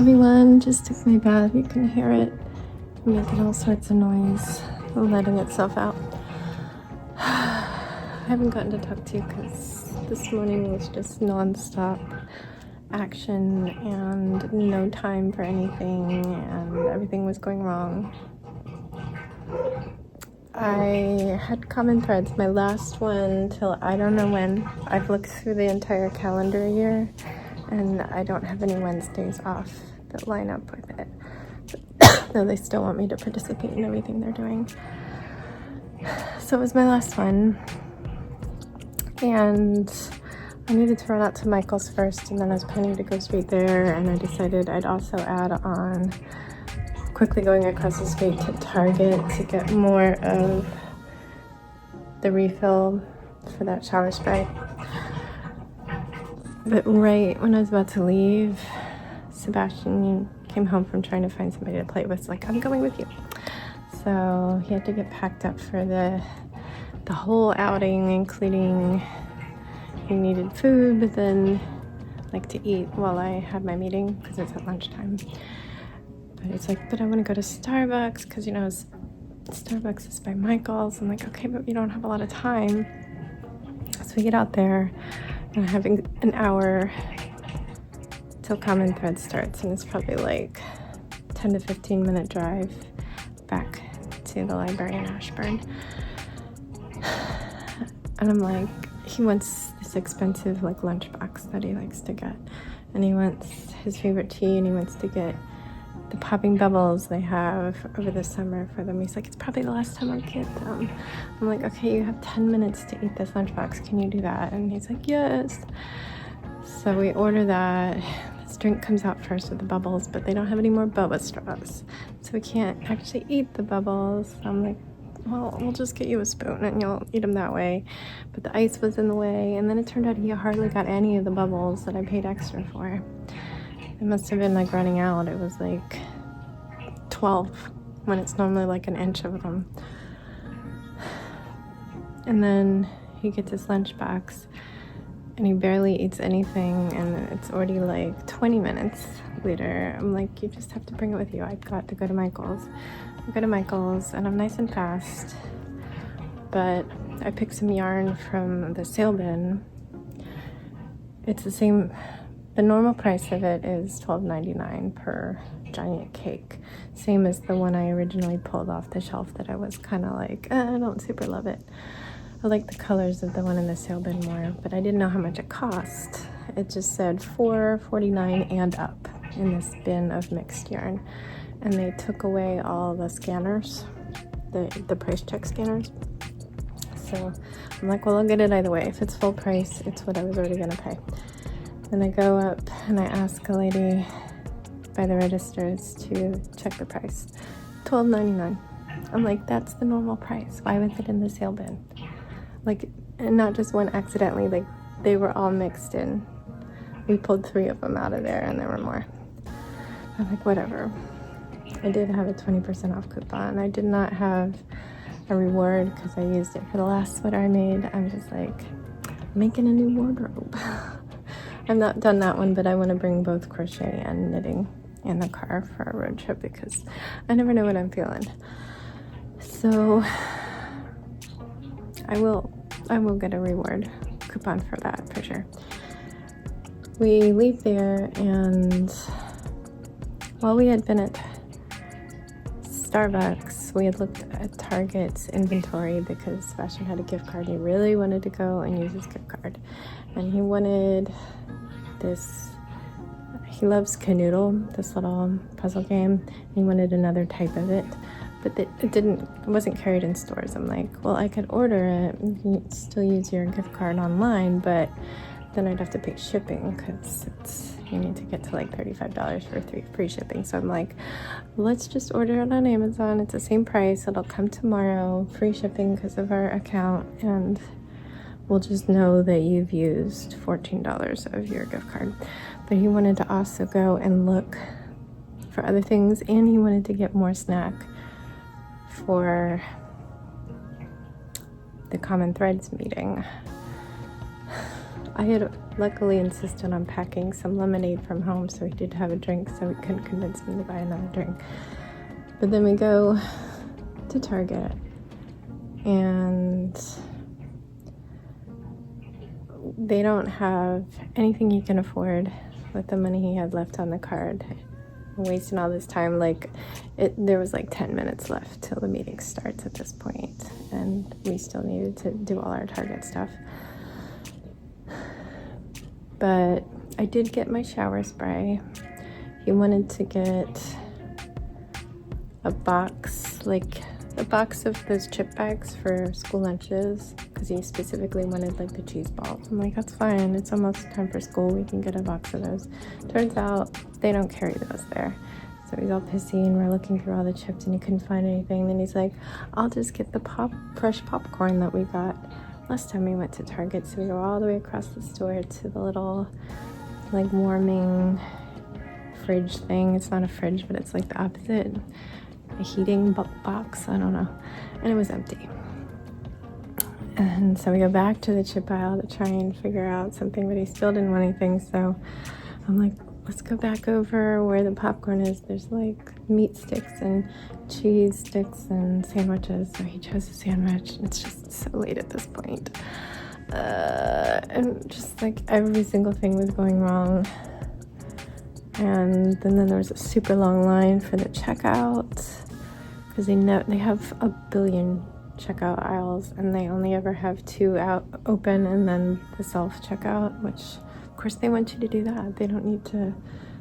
everyone. Just took my bath. You can hear it making all sorts of noise, letting itself out. I haven't gotten to talk to you because this morning was just non-stop action and no time for anything, and everything was going wrong. I had common threads, my last one till I don't know when. I've looked through the entire calendar year and I don't have any Wednesdays off that line up with it. Though they still want me to participate in everything they're doing. So it was my last one. And I needed to run out to Michael's first, and then I was planning to go straight there, and I decided I'd also add on quickly going across the street to Target to get more of the refill for that shower spray. But right when I was about to leave, Sebastian came home from trying to find somebody to play with. Like, I'm going with you. So he had to get packed up for the whole outing, including he needed food, but then like to eat while I had my meeting because it's at lunchtime. But it's like, but I want to go to Starbucks because, you know, Starbucks is by Michael's. I'm like, okay, but we don't have a lot of time. So we get out there and having an hour till Common Thread starts, and it's probably like 10 to 15 minute drive back to the library in Ashburn. And I'm like, he wants this expensive like lunchbox that he likes to get, and he wants his favorite tea, and he wants to get the popping bubbles they have over the summer for them. He's like, it's probably the last time I'll get them. I'm like, okay, you have 10 minutes to eat this lunchbox. Can you do that? And he's like, yes. So we order that. This drink comes out first with the bubbles, but they don't have any more boba straws. So we can't actually eat the bubbles. So I'm like, well, we'll just get you a spoon and you'll eat them that way. But the ice was in the way. And then it turned out he hardly got any of the bubbles that I paid extra for. It must have been like running out. It was like 12 when it's normally like an inch of them. And then he gets his lunchbox and he barely eats anything, and it's already like 20 minutes later. I'm like, you just have to bring it with you. I've got to go to Michael's. I go to Michael's and I'm nice and fast, but I picked some yarn from the sale bin. It's the same. The normal price of it is $12.99 per giant cake. Same as the one I originally pulled off the shelf that I was kind of like, I don't super love it. I like the colors of the one in the sale bin more, but I didn't know how much it cost. It just said $4.49 and up in this bin of mixed yarn. And they took away all the scanners, the price check scanners. So I'm like, well, I'll get it either way. If it's full price, it's what I was already gonna pay. Then I go up and I ask a lady by the registers to check the price. $12.99. I'm like, that's the normal price. Why was it in the sale bin? Like, and not just one accidentally, like they were all mixed in. We pulled 3 of them out of there and there were more. I'm like, whatever. I did have a 20% off coupon. I did not have a reward because I used it for the last sweater I made. I'm just like, making a new wardrobe. I've not done that one, but I want to bring both crochet and knitting in the car for a road trip because I never know what I'm feeling. So I will get a reward coupon for that for sure. We leave there, and while we had been at Starbucks, we had looked at Target's inventory because Sebastian had a gift card. He really wanted to go and use his gift card, and he wanted this. He loves Canoodle, this little puzzle game. He wanted another type of it, but it wasn't carried in stores. I'm like, well, I could order it. You can still use your gift card online, but then I'd have to pay shipping because you need to get to like $35 for free shipping. So I'm like, let's just order it on Amazon. It's the same price. It'll come tomorrow, free shipping because of our account, and we'll just know that you've used $14 of your gift card. But he wanted to also go and look for other things, and he wanted to get more snack for the Common Threads meeting. I had luckily insisted on packing some lemonade from home so he did have a drink, so he couldn't convince me to buy another drink. But then we go to Target, and they don't have anything he can afford with the money he had left on the card. I'm wasting all this time. There was 10 minutes left till the meeting starts at this point, and we still needed to do all our Target stuff. But I did get my shower spray. He wanted to get a box of those chip bags for school lunches, because he specifically wanted the cheese balls. I'm like, that's fine, it's almost time for school, we can get a box of those. Turns out they don't carry those there. So he's all pissy, and we're looking through all the chips and he couldn't find anything. Then he's like, I'll just get the fresh popcorn that we got last time we went to Target. So we go all the way across the store to the little warming fridge thing. It's not a fridge, but it's the opposite, a heating box, I don't know, and it was empty. And so we go back to the chip aisle to try and figure out something, but he still didn't want anything. So I'm like, let's go back over where the popcorn is. There's meat sticks and cheese sticks and sandwiches. So he chose a sandwich. It's just so late at this point. And just every single thing was going wrong. And then there was a super long line for the checkout, because they have a billion checkout aisles and they only ever have 2 out open, and then the self checkout, which of course they want you to do that. They don't need to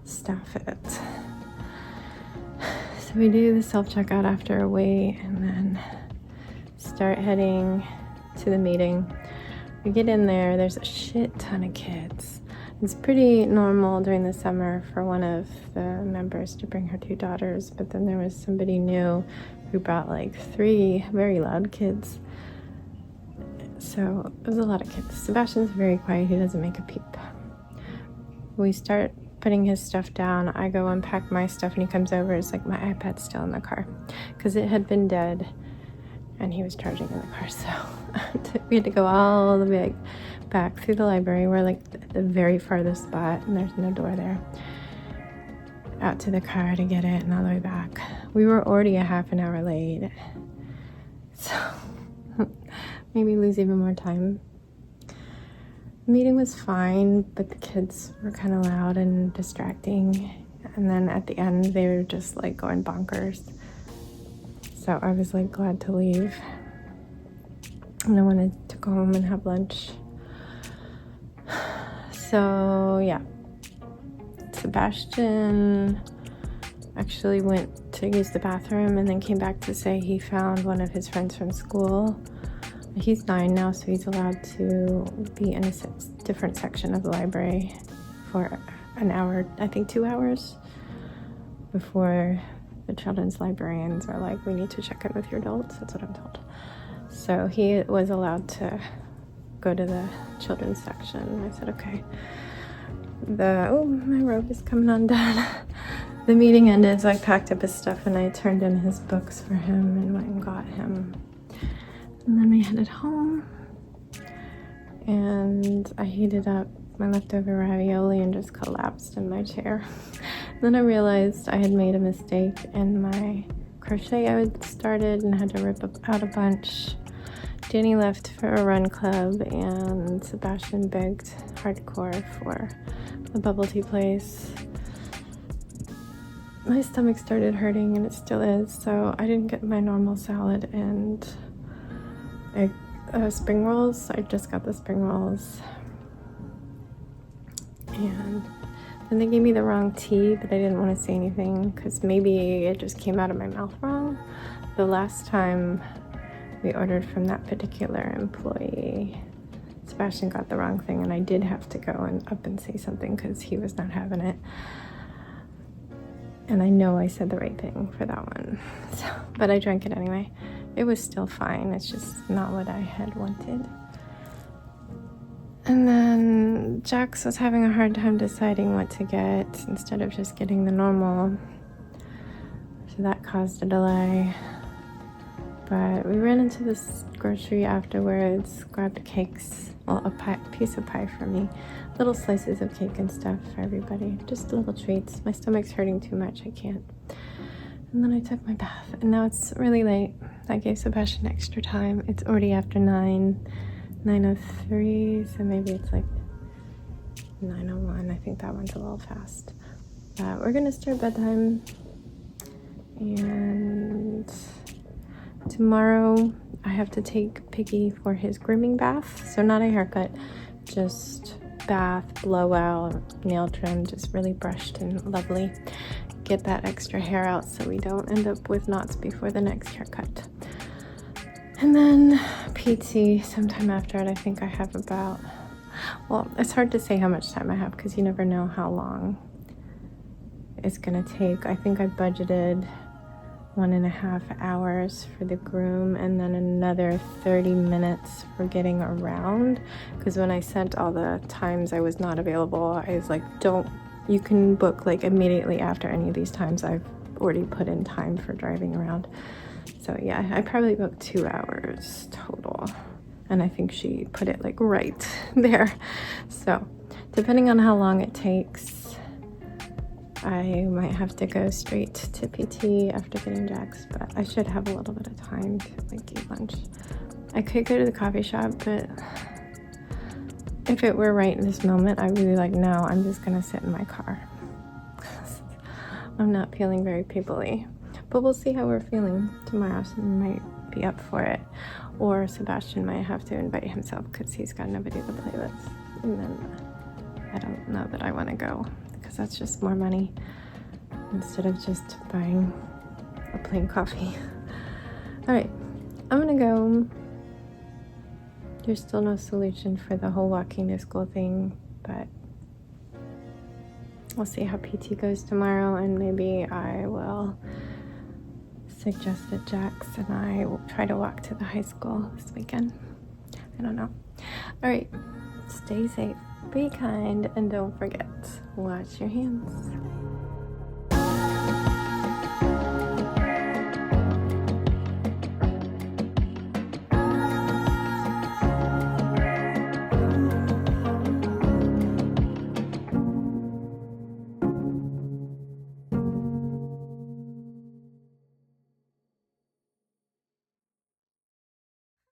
staff it. So we do the self checkout after a wait, and then start heading to the meeting. We get in there, there's a shit ton of kids. It's pretty normal during the summer for one of the members to bring her 2 daughters, but then there was somebody new who brought 3 very loud kids. So it was a lot of kids. Sebastian's very quiet, he doesn't make a peep. We start putting his stuff down. I go unpack my stuff and he comes over. It's my iPad's still in the car, because it had been dead and he was charging in the car. So we had to go all the way back through the library. We're at the very farthest spot, and there's no door there, out to the car to get it, and all the way back. We were already a half an hour late, so maybe lose even more time. The meeting was fine, but the kids were kind of loud and distracting, and then at the end they were just going bonkers. So I was glad to leave, and I wanted to go home and have lunch. So yeah, Sebastian actually went to use the bathroom and then came back to say he found one of his friends from school. He's 9 now, so he's allowed to be in a different section of the library for an hour, I think 2 hours, before the children's librarians are we need to check in with your adults. That's what I'm told. So he was allowed to go to the children's section. I said, okay. My robe is coming undone. The meeting ended, so I packed up his stuff and I turned in his books for him and went and got him. And then we headed home, and I heated up my leftover ravioli and just collapsed in my chair. Then I realized I had made a mistake in my crochet I had started and had to rip out a bunch. Danny left for a run club, and Sebastian begged hardcore for the bubble tea place. My stomach started hurting, and it still is, so I didn't get my normal salad and spring rolls. I just got the spring rolls. And then they gave me the wrong tea, but I didn't want to say anything because maybe it just came out of my mouth wrong. The last time we ordered from that particular employee, Sebastian got the wrong thing, and I did have to go up and say something because he was not having it. And I know I said the right thing for that one, but I drank it anyway. It was still fine, it's just not what I had wanted. And then Jax was having a hard time deciding what to get instead of just getting the normal, so that caused a delay. But we ran into this grocery afterwards, grabbed cakes, well, a piece of pie for me, little slices of cake and stuff for everybody, just little treats. My stomach's hurting too much, I can't. And then I took my bath, and now it's really late. I gave Sebastian extra time. It's already after 9:03, so maybe it's like 9:01. I think that one's a little fast. We're gonna start bedtime, and tomorrow I have to take Piggy for his grooming bath. So not a haircut, just bath, blowout, nail trim, just really brushed and lovely. Get that extra hair out so we don't end up with knots before the next haircut. And then PT sometime after it. I think I have about, well, it's hard to say how much time I have because you never know how long it's gonna take. I think I budgeted 1.5 hours for the groom and then another 30 minutes for getting around, because when I sent all the times I was not available, I was like, you can book like immediately after any of these times. I've already put in time for driving around. So yeah, I probably booked 2 hours total, and I think she put it like right there. So depending on how long it takes, I might have to go straight to PT after getting Jax, but I should have a little bit of time to like eat lunch. I could go to the coffee shop, but if it were right in this moment, I'd really like, no, I'm just gonna sit in my car. I'm not feeling very people-y, but we'll see how we're feeling tomorrow. So we might be up for it, or Sebastian might have to invite himself because he's got nobody to play with, and then I don't know that I want to go, because that's just more money instead of just buying a plain coffee. All right, I'm gonna go. There's still no solution for the whole walking to school thing, but we'll see how PT goes tomorrow, and maybe I will suggest that Jax and I will try to walk to the high school this weekend. I don't know. All right, stay safe, be kind, and don't forget, wash your hands.